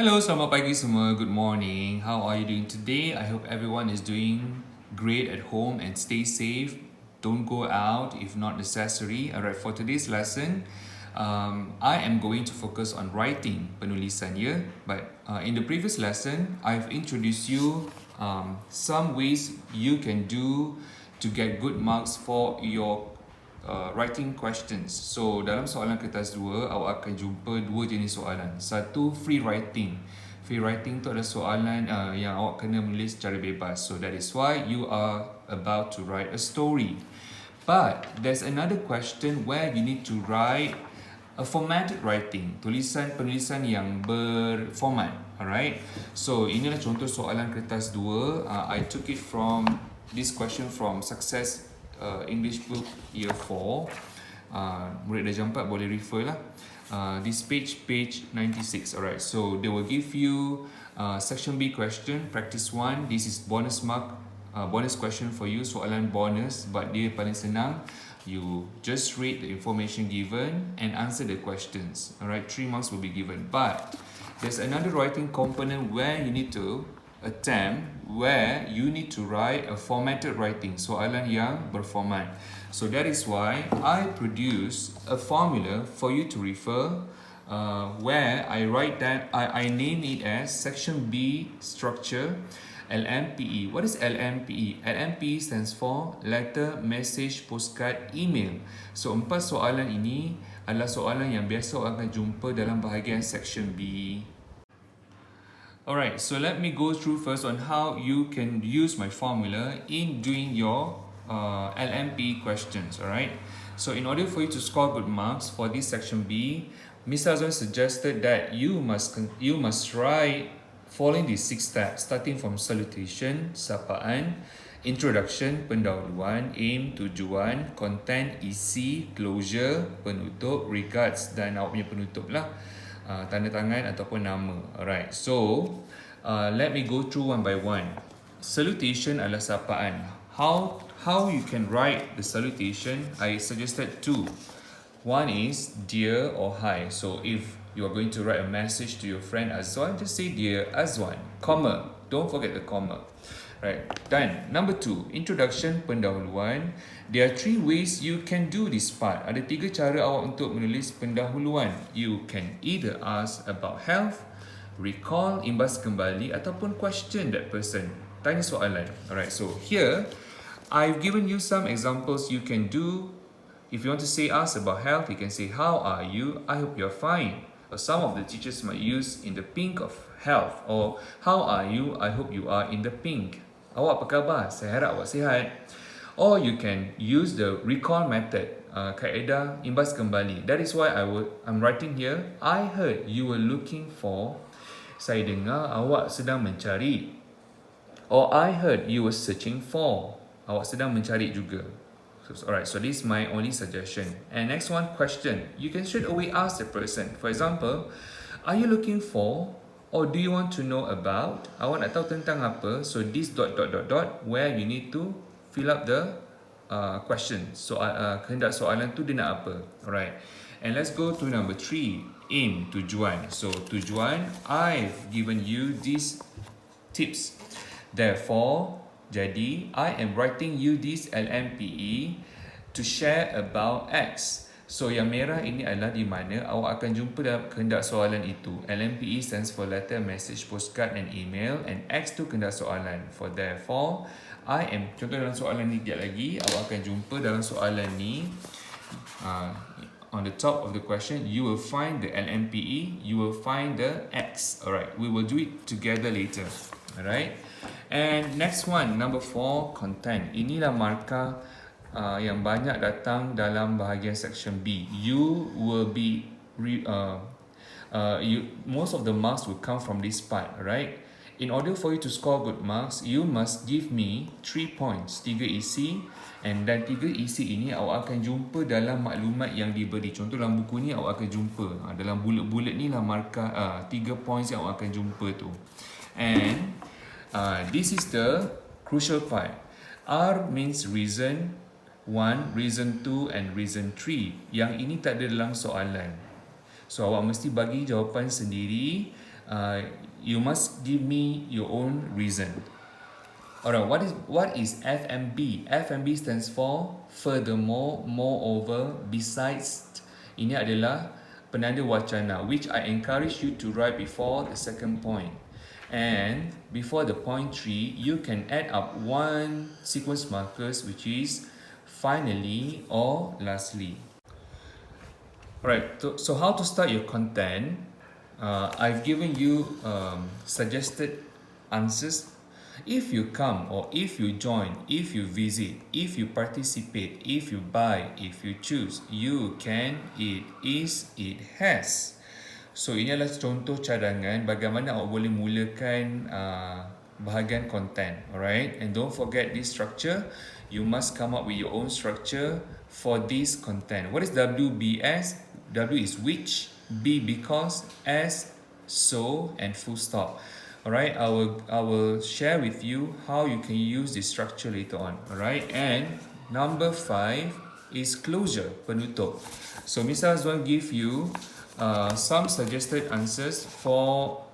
Hello, selamat pagi semua. Good morning. How are you doing today? I hope everyone is doing great at home and stay safe. Don't go out if not necessary. Alright, for today's lesson, I am going to focus on writing, penulisan ya. But in the previous lesson, I've introduced you some ways you can do to get good marks for your writing questions. So dalam soalan kertas 2, awak akan jumpa dua jenis soalan. Satu, free writing. Free writing tu adalah soalan yang awak kena menulis secara bebas. So that is why you are about to write a story. But there's another question where you need to write a formatted writing, penulisan yang berformat. Alright. So inilah contoh soalan kertas 2. I took it from this question from Success English book year 4. Murid darjah 4 boleh refer lah. This page 96. Alright, so they will give you section B question, practice 1. This is bonus mark, bonus question for you, soalan bonus, but dia paling senang. You just read the information given and answer the questions. Alright, 3 marks will be given. But there's another writing component where you need to attempt, where you need to write a formatted writing, soalan yang berformat. So that is why I produce a formula for you to refer, where I write that, I name it as section B structure, LMPE. What is LMPE? LMPE stands for letter, message, postcard, email. So 4 soalan ini adalah soalan yang biasa orang akan jumpa dalam bahagian section B. Alright, so let me go through first on how you can use my formula in doing your LMP questions. Alright, so in order for you to score good marks for this section B, Mr. Azwan suggested that you must write following these 6 steps, starting from salutation, sapaan, introduction, pendahuluan, aim, tujuan, content, isi, closure, penutup, regards dan awak punya penutup lah, tanda tangan ataupun nama. Alright, so let me go through one by one. Salutation adalah sapaan. How you can write the salutation? I suggested 2. One is dear or hi. So if you are going to write a message to your friend Azwan, just say dear Azwan, comma. Don't forget the comma. Right. Then number 2, introduction, pendahuluan. There are 3 ways you can do this part. Ada 3 cara awak untuk menulis pendahuluan. You can either ask about health, recall, imbas kembali, ataupun question that person. Tanya soalan. Alright, so here I've given you some examples you can do. If you want to say ask about health, you can say how are you? I hope you're fine. Or some of the teachers might use in the pink of health, or how are you? I hope you are in the pink. Awak apa khabar? Saya harap awak sihat. Or you can use the recall method, kaedah imbas kembali. That is why I'm writing here, I heard you were looking for. Saya dengar awak sedang mencari. Or I heard you were searching for. Awak sedang mencari juga. Alright, so this is my only suggestion. And next one, question. You can straight away ask the person. For example, are you looking for, or do you want to know about? Awak nak tahu tentang apa? So this ... where you need to fill up the question. So kehendak soalan tu dia nak apa? Alright. And let's go to number 3, aim, tujuan. So tujuan, I've given you these tips. Therefore, jadi, I am writing you this LMPE to share about X. So, yang merah ini adalah di mana awak akan jumpa dalam kehendak soalan itu. LMPE stands for letter, message, postcard and email. And X tu kehendak soalan. For therefore, I am, contoh dalam soalan ni sekejap lagi, awak akan jumpa dalam soalan ni, on the top of the question, you will find the LMPE, you will find the X. Alright, we will do it together later. Alright. And next one, number 4, content. Inilah markah yang banyak datang dalam bahagian section B. You will be most of the marks will come from this part, right? In order for you to score good marks, you must give me 3 points, 3 isi, and dan 3 isi ini awak akan jumpa dalam maklumat yang diberi. Contoh dalam buku ni awak akan jumpa dalam bulat-bulat ni lah markah 3 points yang awak akan jumpa tu. And this is the crucial part. R means reason 1, reason 2 and reason 3. Yang ini tak ada dalam soalan. So awak mesti bagi jawapan sendiri you must give me your own reason. Alright, what is FMB? FMB stands for furthermore, moreover, besides. Ini adalah penanda wacana which I encourage you to write before the second point. And before the point 3, you can add up one sequence markers which is finally or lastly. Alright, so how to start your content? I've given you suggested answers. If you come or if you join, if you visit, if you participate, if you buy, if you choose, you can, it is, it has. So ini adalah contoh cadangan bagaimana awak boleh mulakan bahagian content. Alright, and don't forget this structure. You must come up with your own structure for this content. What is WBS? W is which, B because, S so, and full stop. Alright, I will share with you how you can use this structure later on. Alright, and number 5 is closure, penutup. So Mr. Azwan give you some suggested answers for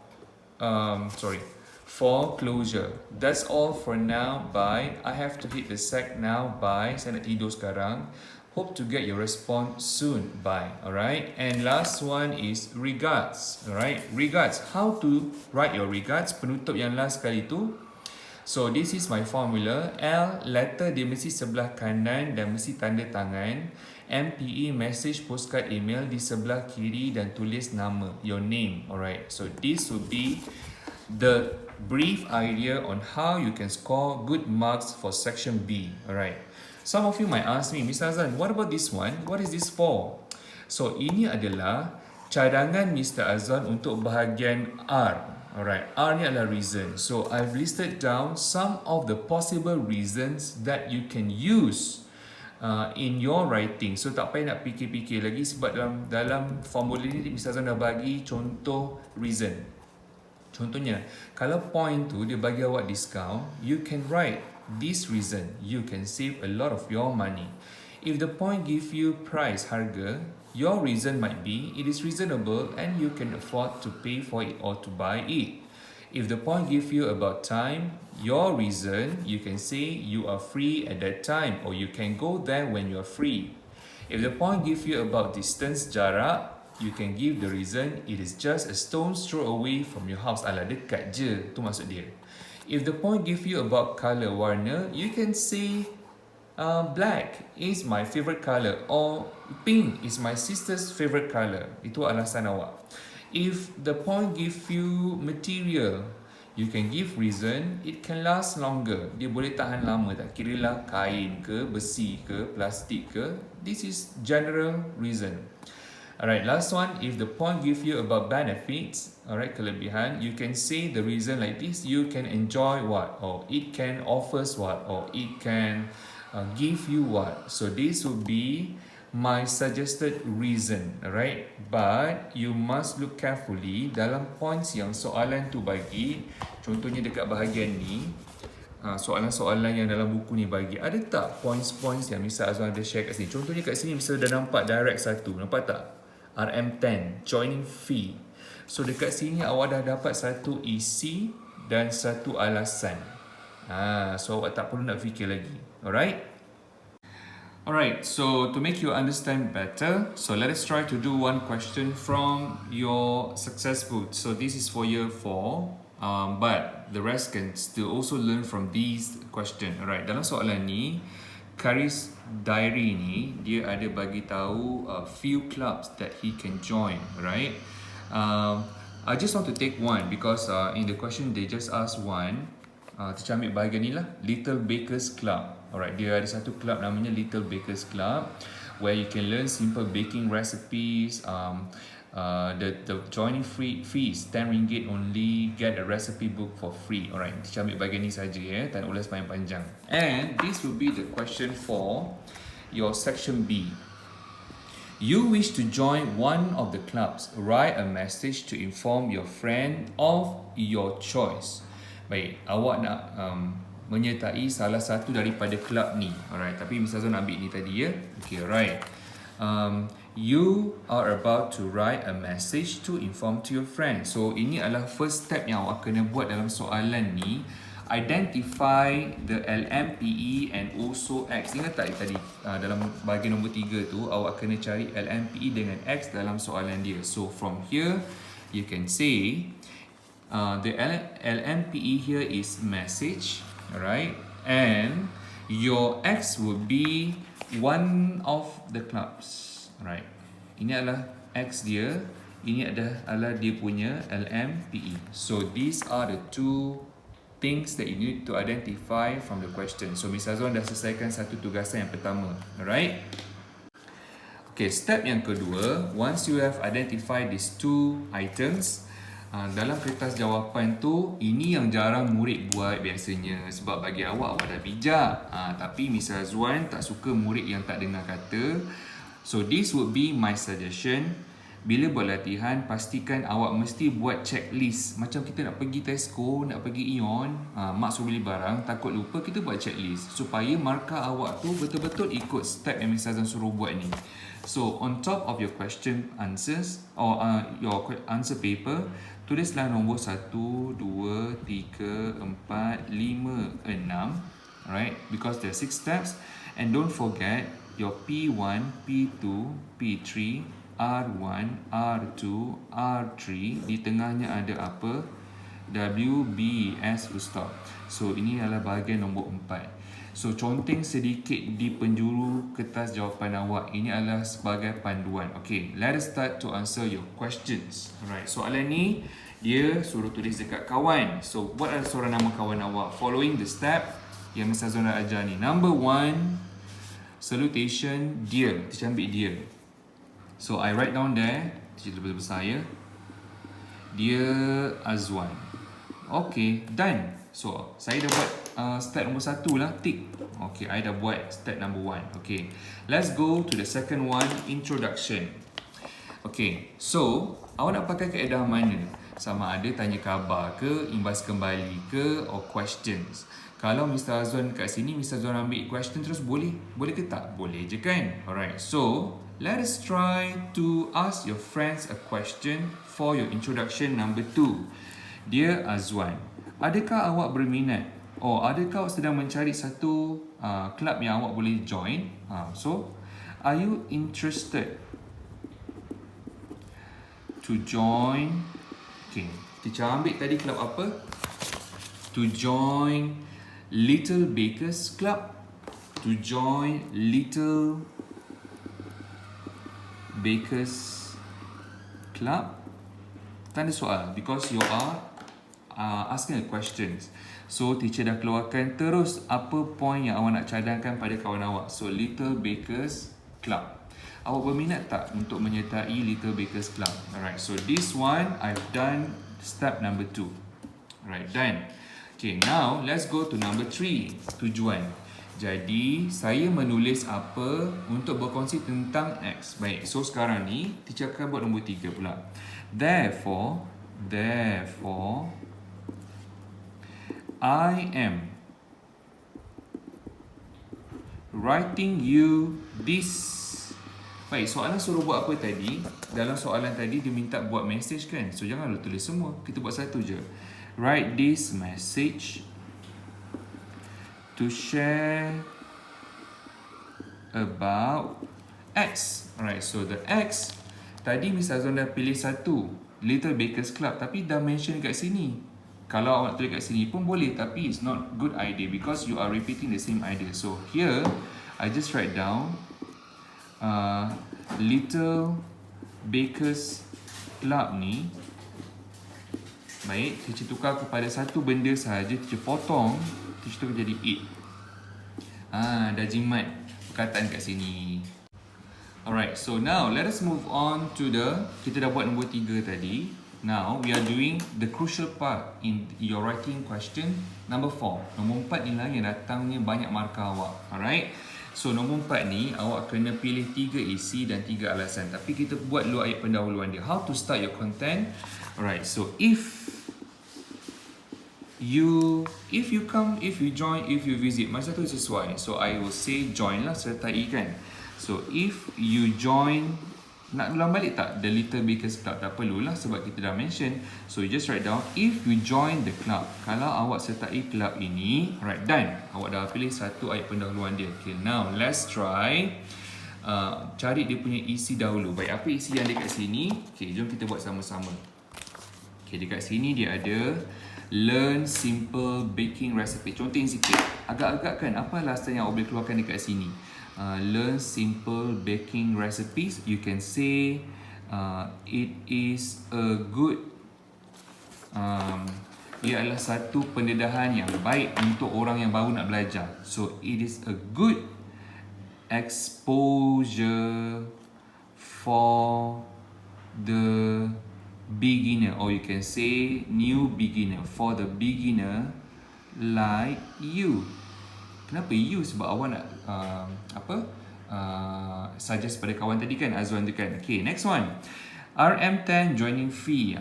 closure. That's all for now. Bye. I have to hit the sack now. Bye. Saya nak tidur sekarang. Hope to get your response soon. Bye. Alright. And last one is regards. Alright. Regards. How to write your regards? Penutup yang last kali tu. So this is my formula. L, letter dia mesti sebelah kanan dan mesti tanda tangan. MPE, message, postcard, email di sebelah kiri dan tulis nama, your name. Alright. So this will be the brief idea on how you can score good marks for section B. Alright. Some of you might ask me, Mr. Azan, what about this one? What is this for? So ini adalah cadangan Mr. Azan untuk bahagian R. Alright, R ni adalah reason. So I've listed down some of the possible reasons that you can use in your writing. So tak payah nak fikir-fikir lagi sebab dalam formula ni Mr. Azan dah bagi contoh reason. Contohnya, kalau point tu dia bagi awak discount, you can write this reason. You can save a lot of your money. If the point give you price, harga, your reason might be it is reasonable and you can afford to pay for it or to buy it. If the point give you about time, your reason, you can say you are free at that time or you can go there when you are free. If the point give you about distance, jarak, you can give the reason it is just a stone's throw away from your house. Alah, dekat je, tu maksud dia. If the point give you about colour, warna, you can say black is my favourite colour or pink is my sister's favourite colour. Itu alasan awak. If the point give you material, you can give reason it can last longer. Dia boleh tahan lama, tak kira lah kain ke, besi ke, plastik ke. This is general reason. Alright, last one, if the point give you about benefits, alright, kelebihan, you can say the reason like this, you can enjoy what, or it can offers what, or it can give you what. So this will be my suggested reason, alright? But you must look carefully dalam points yang soalan tu bagi, contohnya dekat bahagian ni, soalan-soalan yang dalam buku ni bagi, ada tak points-points yang Mr. Azwan ada share kat sini? Contohnya kat sini Mr. dah nampak direct satu, nampak tak? RM10, joining fee. So dekat sini awak dah dapat satu isi dan satu alasan. So awak tak perlu nak fikir lagi. Alright? Alright, so to make you understand better, so let us try to do one question from your success book. So this is for year 4, but the rest can still also learn from these questions. Alright, dalam soalan ni, Karis diary ni dia ada bagi tahu few clubs that he can join, right? I just want to take one because in the question they just ask one. Teacher ambil bahagian ni lah, Little Bakers Club. Alright, dia ada satu club namanya Little Bakers Club where you can learn simple baking recipes. The joining fee is 10 ringgit only. Get a recipe book for free. Alright, kita ambil bahagian ni saja ya, tak nak ulas panjang-panjang. And this will be the question for your section B. You wish to join one of the clubs. Write a message to inform your friend of your choice. Baik, awak nak menyertai salah satu daripada club ni. Alright, tapi Mr. Azwan ambil ni tadi ya. Okay, alright. You are about to write a message to inform to your friend. So ini adalah first step yang awak kena buat dalam soalan ni. Identify the LMPE and also X. Ingat tak tadi dalam bahagian nombor 3 tu awak kena cari LMPE dengan X dalam soalan dia. So from here you can say the LMPE here is message, alright, and your X would be one of the clubs. Right. Ini adalah X dia, ini adalah dia punya LMPE. So these are the two things that you need to identify from the question. So Miss Azwan dah selesaikan satu tugasan yang pertama. Alright. Okay, step yang kedua, once you have identified these two items, dalam kertas jawapan tu, ini yang jarang murid buat biasanya sebab bagi awak dah bijak. Tapi Miss Azwan tak suka murid yang tak dengar kata. So this would be my suggestion. Bila buat latihan, pastikan awak mesti buat checklist. Macam kita nak pergi Tesco, nak pergi Ion, mak suruh beli barang, takut lupa, kita buat checklist. Supaya markah awak tu betul-betul ikut step yang Miss Azwan suruh buat ni. So on top of your question answers, or your answer paper, tulislah nombor 1, 2, 3, 4, 5, 6. Alright, because there are 6 steps. And don't forget, your P1, P2, P3, R1, R2, R3, di tengahnya ada apa? W, B, S, full stop. So ini adalah bahagian nombor 4. So conteng sedikit di penjuru kertas jawapan awak. Ini adalah sebagai panduan. Okay, let us start to answer your questions. Alright, soalan ni dia suruh tulis dekat kawan. So what adalah suara nama kawan awak? Following the step yang Miss Azwan dah ajar ni. Number 1, salutation, dear. Teacher ambil dear. So I write down there, teacher tulis besar ya. Dear Azwan. Okay, done. So saya dah buat step nombor 1 lah, tick. Okay, I dah buat step number 1. Okay, let's go to the second one, introduction. Okay, so awak nak pakai kaedah mana? Sama ada tanya khabar ke, imbas kembali ke, or questions. Kalau Mr. Azwan kat sini, Mr. Azwan ambil question terus boleh? Boleh ke tak? Boleh je kan? Alright, so let us try to ask your friends a question for your introduction number 2. Dear Azwan, adakah awak berminat? Adakah awak sedang mencari satu club yang awak boleh join? So, are you interested to join? Okay, teacher ambil tadi club apa? To join Little Bakers Club. To join Little Bakers Club. Tanda soal because you are asking a questions. So teacher dah keluarkan terus apa point yang awak nak cadangkan pada kawan awak. So Little Bakers Club. Awak berminat tak untuk menyertai Little Bakers Club? Alright, so this one I've done step number 2. Alright, done. Okay, now let's go to number 3, tujuan. Jadi, saya menulis apa untuk berkongsi tentang X. Baik, so sekarang ni, teacher akan buat nombor 3 pula. Therefore, I am writing you this. Baik, soalan suruh buat apa tadi? Dalam soalan tadi, dia minta buat message kan? So, janganlah tulis semua. Kita buat satu je. Write this message to share about X. Alright, so the X tadi Miss Azwan dah pilih satu, Little Bakers Club, tapi dah mention kat sini. Kalau awak tulis kat sini pun boleh, tapi it's not good idea because you are repeating the same idea. So here I just write down Little Bakers Club ni. Baik, teacher tukar kepada satu benda sahaja, teacher potong, teacher tukar jadi it. Dah jimat perkataan kat sini. Alright, so now let us move on to kita dah buat nombor 3 tadi. Now, we are doing the crucial part in your writing question number 4. Nombor 4 ni lah yang datangnya banyak markah awak. Alright, so nombor 4 ni awak kena pilih 3 isi dan 3 alasan. Tapi kita buat dulu ayat pendahuluan dia. How to start your content. Alright, so if you join, if you visit, masa tu sesuai. So I will say join lah, sertai kan. So if you join Nak ulang balik tak? The Little Bakers Club. Tak perlulah sebab kita dah mention. So you just write down, if you join the club. Kalau awak sertai club ini, alright, done. Awak dah pilih satu ayat pendahuluan dia. Okay, now let's try. Cari dia punya isi dahulu. Baik, apa isi yang dekat sini? Okay, jom kita buat sama-sama. Okay, dekat sini dia ada learn simple baking recipe. Contohin sikit. Agak-agak kan, apa alasan yang awak boleh keluarkan dekat sini? Learn simple baking recipes. You can say it is a good ia adalah satu pendedahan yang baik untuk orang yang baru nak belajar. So it is a good exposure for the beginner, or you can say new beginner, for the beginner like you. Kenapa you? Sebab awak nak suggest pada kawan tadi kan, Azwan tu kan. Okay, next one. RM10 joining fee.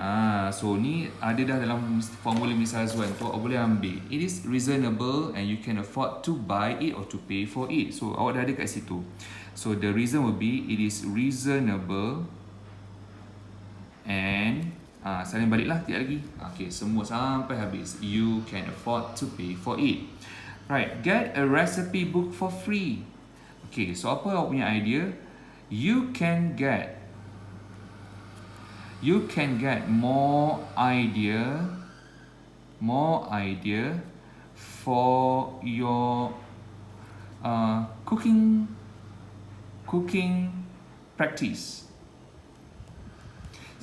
So ni ada dah dalam formula Miss Azwan tu, awak boleh ambil. It is reasonable and you can afford to buy it or to pay for it. So awak dah ada kat situ. So the reason will be it is reasonable and salin baliklah tiap lagi. Okay, semua sampai habis. You can afford to pay for it. Right, get a recipe book for free. Okay, so apa awak punya idea? You can get more idea for your cooking practice.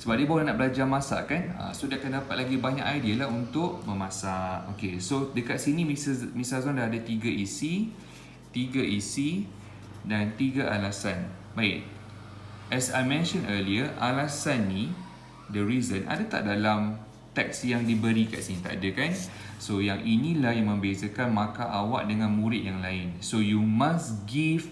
Sebab dia baru nak belajar masak kan, so dia akan dapat lagi banyak idea lah untuk memasak. Okay, so dekat sini Miss Azwan dah ada 3 isi dan 3 alasan. Baik, as I mentioned earlier, alasan ni, the reason, ada tak dalam teks yang diberi kat sini? Tak ada kan? So yang inilah yang membezakan markah awak dengan murid yang lain. So you must give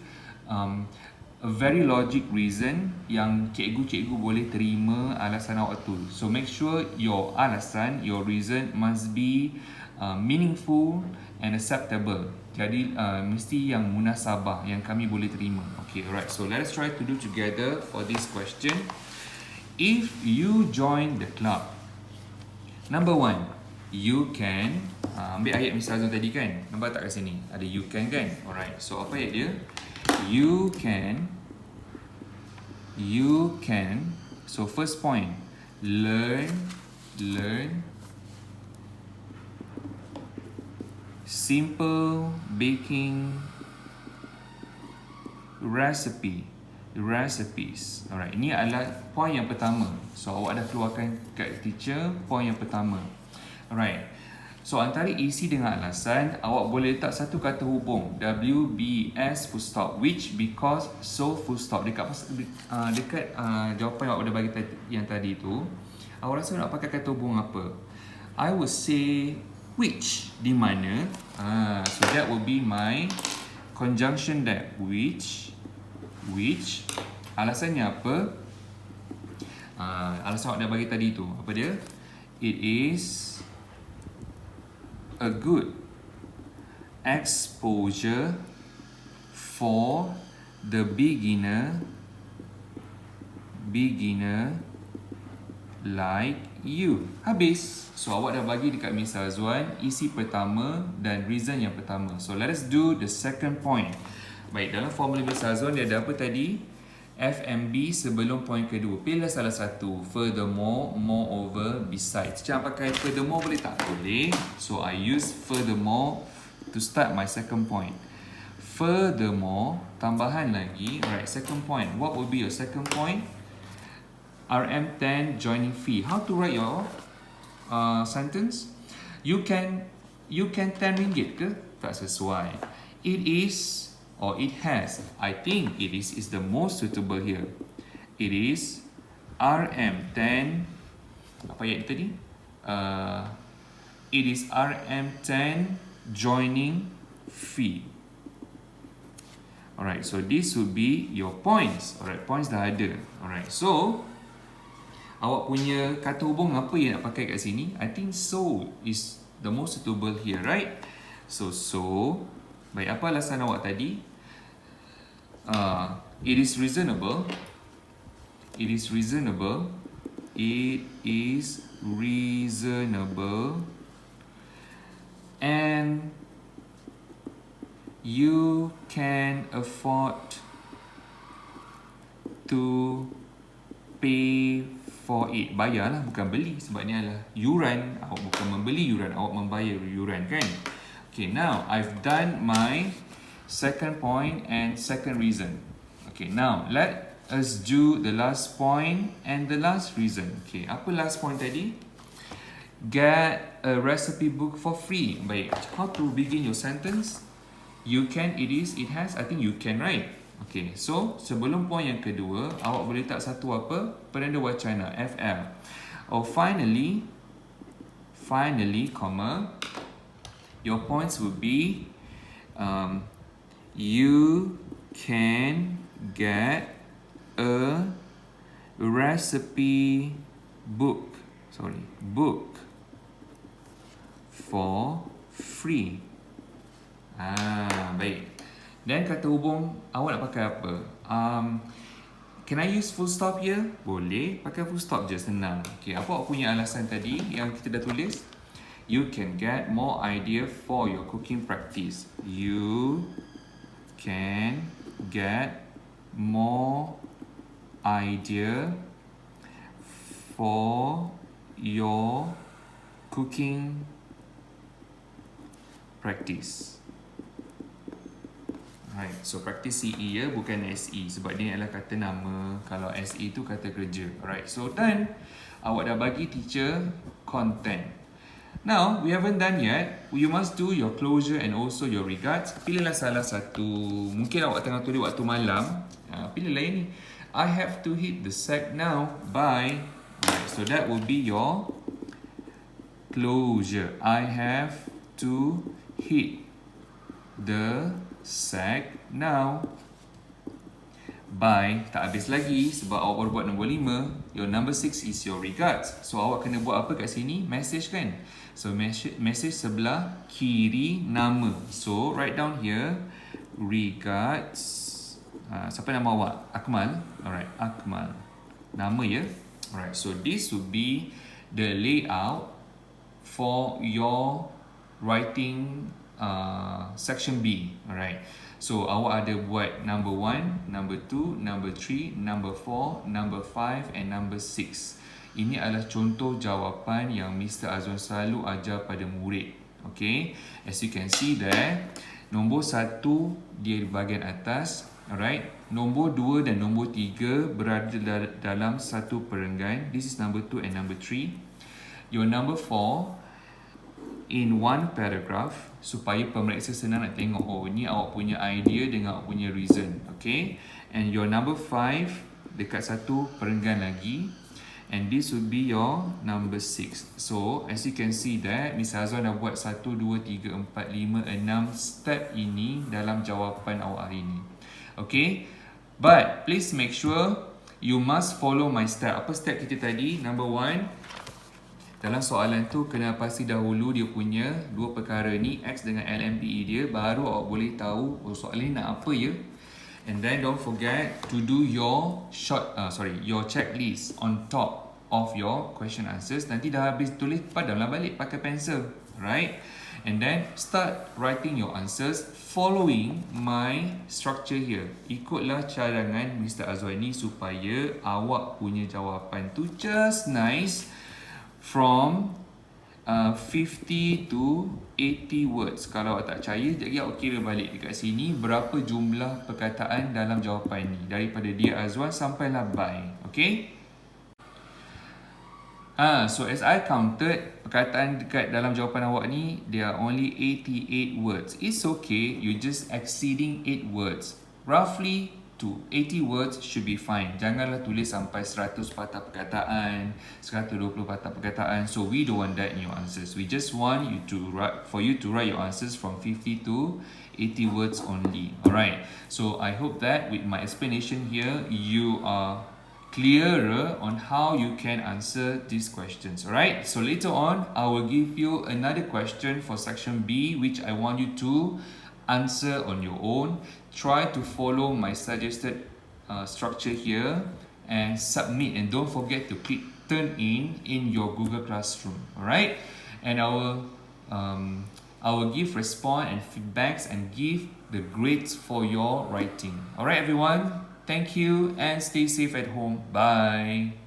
a very logic reason yang cikgu-cikgu boleh terima alasan awak tu. So make sure your alasan, your reason must be meaningful and acceptable. Jadi mesti yang munasabah, yang kami boleh terima. Okay, alright. So let us try to do together for this question. If you join the club, number 1, you can ambil ayat Miss Azwan tadi kan, nampak tak kat sini ada you can kan. Alright, so apa ayat dia? You can, so first point, learn simple baking recipes. Alright, ini adalah point yang pertama. So awak dah keluarkan kat teacher point yang pertama. Alright, so antara isi dengan alasan, awak boleh letak satu kata hubung, WBS full stop, which, because, so full stop. Dekat jawapan yang awak dah bagi yang tadi tu, awak rasa nak pakai kata hubung apa? I would say which, di mana. So that will be my conjunction that, which. Alasannya apa? Alasan awak dah bagi tadi tu, apa dia? It is a good exposure for the beginner like you. Habis. So awak dah bagi dekat Miss Azwan isi pertama dan reason yang pertama. So let us do the second point. Baik, dalam formula Miss Azwan dia ada apa tadi? FMB sebelum point kedua. Pilih salah satu. Furthermore, moreover, besides. Jangan pakai furthermore, boleh tak? Boleh. So I use furthermore to start my second point. Furthermore, tambahan lagi. Alright, second point. What will be your second point? RM10 joining fee. How to write your sentence? You can 10 ringgit ke? Tak sesuai. It is, or it has, I think it is the most suitable here. It is RM10, apa ayat tadi? It is RM10 joining fee. Alright, so this would be your points. Alright, points dah ada. Alright, so awak punya kata hubung apa yang nak pakai kat sini? I think so is the most suitable here, right? So, baik, apa alasan awak tadi? It is reasonable it is reasonable. It is reasonable. And you can afford to pay for it. Bayar lah, bukan beli. Sebab ni adalah yuran. Awak bukan membeli yuran, awak membayar yuran kan? Okay, now I've done my second point and second reason. Okay, now let us do the last point and the last reason. Okay, apa last point tadi? Get a recipe book for free. Baik, how to begin your sentence? You can, it is, it has. I think you can, right? Okay, so sebelum point yang kedua, awak boleh tak satu apa? Penanda wacana, FL. Or finally, comma, your points would be, you can get a recipe book, book for free. Baik. Dan kata hubung, awak nak pakai apa? Can I use full stop here? Boleh, pakai full stop je, senang. Okay, apa awak punya alasan tadi yang kita dah tulis? You can get more idea for your cooking practice. You can get more idea for your cooking practice. Right, so practice CE ya, bukan SE sebab dia adalah kata nama. Kalau SE tu kata kerja. Alright, so done. Awak dah bagi teacher content. Now, we haven't done yet. You must do your closure and also your regards. Pilihlah salah satu. Mungkin awak tengah tulis waktu malam. Pilihlah ini. I have to hit the sack now by. Right, so that will be your closure. I have to hit the sack now by, tak habis lagi sebab awak baru buat nombor 5. Your number 6 is your regards. So awak kena buat apa kat sini? Message kan? So message sebelah kiri nama. So write down here regards. Siapa nama awak? Akmal. Alright, Akmal. Nama ya. Alright, so this would be the layout for your writing section B. Alright, so awak ada buat number 1, number 2, number 3, number 4, number 5 and number 6. Ini adalah contoh jawapan yang Mr. Azwan selalu ajar pada murid. Okay, as you can see there, nombor 1 dia di bahagian atas. Alright, nombor 2 dan nombor 3 berada dalam satu perenggan. This is number 2 and number 3. Your number 4 in one paragraph supaya pemeriksa senang nak tengok, oh ni awak punya idea dengan awak punya reason. Okay, and your number 5 dekat satu perenggan lagi, and this would be your number 6. So as you can see that Mr. Azwan dah buat 1, 2, 3, 4, 5, 6 step ini dalam jawapan awak hari ini. Okay, but please make sure you must follow my step. Apa step kita tadi? Number 1, dalam soalan tu kena pasti dahulu dia punya dua perkara ni, X dengan LMPE dia, baru awak boleh tahu oh soalan ni nak apa ya. And then don't forget to do your your checklist on top of your question answers. Nanti dah habis tulis, padamlah balik pakai pensel, right? And then start writing your answers following my structure here. Ikutlah cadangan Mr. Azwan ni supaya awak punya jawapan tu just nice from 50 to 80 words. Kalau awak tak percaya, jadi awak kira balik dekat sini berapa jumlah perkataan dalam jawapan ni daripada dia Azwan sampailah by. Okay? So as I counted, perkataan dekat dalam jawapan awak ni, there are only 88 words. It's okay, you just exceeding 8 words. Roughly to 80 words should be fine. Janganlah tulis sampai 100 patah perkataan, 120 patah perkataan. So we don't want that in your answers. We just want you to write your answers from 50 to 80 words only. Alright. So I hope that with my explanation here, you are clearer on how you can answer these questions. Alright. So later on, I will give you another question for section B, which I want you to answer on your own. Try to follow my suggested structure here. and submit, and don't forget to click turn in your Google Classroom. All right, and I will give response and feedbacks and give the grades for your writing. All right, everyone. Thank you and stay safe at home. Bye.